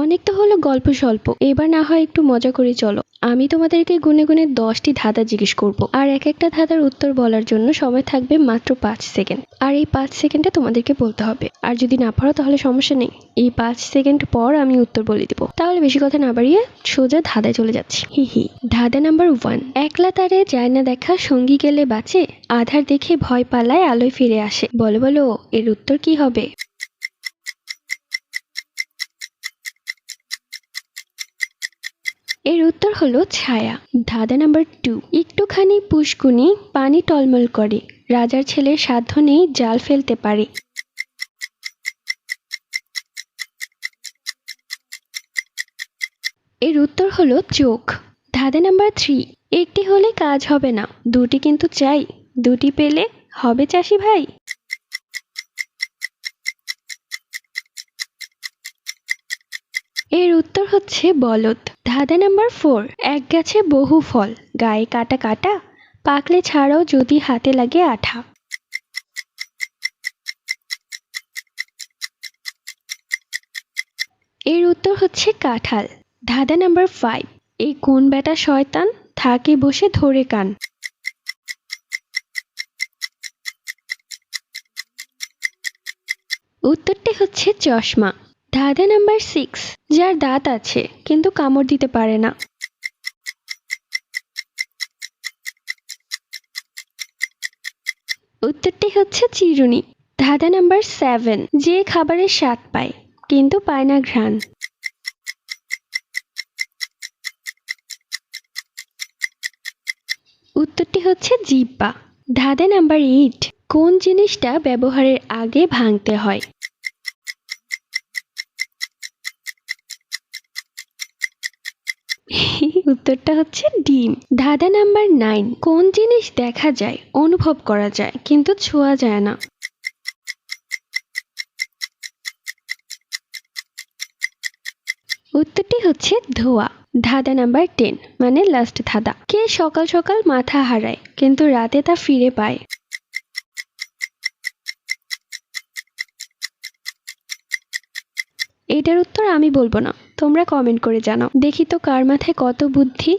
অনেক তো হলো গল্প স্বল্প, এবার না হয় একটু মজা করে চলো। আমি তোমাদেরকে গুনে গুনে 10টি ধাঁধা জিজ্ঞেস করব, আর এক একটা ধাঁধার উত্তর বলার জন্য সময় থাকবে মাত্র 5 সেকেন্ড। আর এই 5 সেকেন্ডে তোমাদেরকে বলতে হবে, আর যদি না পারো তাহলে সমস্যা নেই, এই 5 সেকেন্ড পর আমি উত্তর বলে দিব। তাহলে বেশি কথা না বাড়িয়ে সোজা ধাঁধায় চলে যাচ্ছি। হি হি। ধাঁধা নাম্বার 1। একলা তারে যায় না দেখা, সঙ্গী গেলে বাঁচে, আধার দেখে ভয় পালায় আলোয় ফিরে আসে। বলো বলো, এর উত্তর কি হবে? এর উত্তর হলো ছায়া। ধাঁধা নাম্বার 2। একটুখানি পুষ্কুনি, পানি টলমল করে, রাজার ছেলের সাধ্য নেই জাল ফেলতে পারে। এর উত্তর হলো চোখ। ধাঁধা নাম্বার 3। একটি হলে কাজ হবে না, দুটি কিন্তু চাই, দুটি পেলে হবে চাষি ভাই। এর উত্তর হচ্ছে বলদ। ধাঁধা নাম্বার 4। এক গাছে বহু ফল, গায়ে কাটা কাটা, পাকলে ছাড়াও যদি হাতে লাগে আঠা। এর উত্তর হচ্ছে কাঁঠাল। ধাঁধা নাম্বার 5। এই কোন বেটা শয়তান, থাকে বসে ধরে কান। উত্তরটি হচ্ছে চশমা। ধাঁধা নাম্বার 6। যার দাঁত আছে কিন্তু কামড় দিতে পারে না। উত্তরটি হচ্ছে চিরুনি। ধাঁধা নাম্বার 7। যে খাবারের স্বাদ পায় কিন্তু পায় না ঘ্রাণ। উত্তরটি হচ্ছে জিহ্বা। ধাঁধা নাম্বার 8। কোন জিনিসটা ব্যবহারের আগে ভাঙতে হয়? উত্তরটা হচ্ছে ডিম। ধাঁধা নাম্বার 9। কোন জিনিস দেখা যায়, অনুভব করা যায় কিন্তু ছোঁয়া যায় না? উত্তরটি হচ্ছে ধোঁয়া। ধাঁধা নাম্বার 10, মানে লাস্ট ধাঁধা। কে সকাল সকাল মাথা হারায় কিন্তু রাতে তা ফিরে পায়? এটার উত্তর আমি বলবো না, তোমরা কমেন্ট করে জানাও। দেখি তো কার মাথায় কত বুদ্ধি।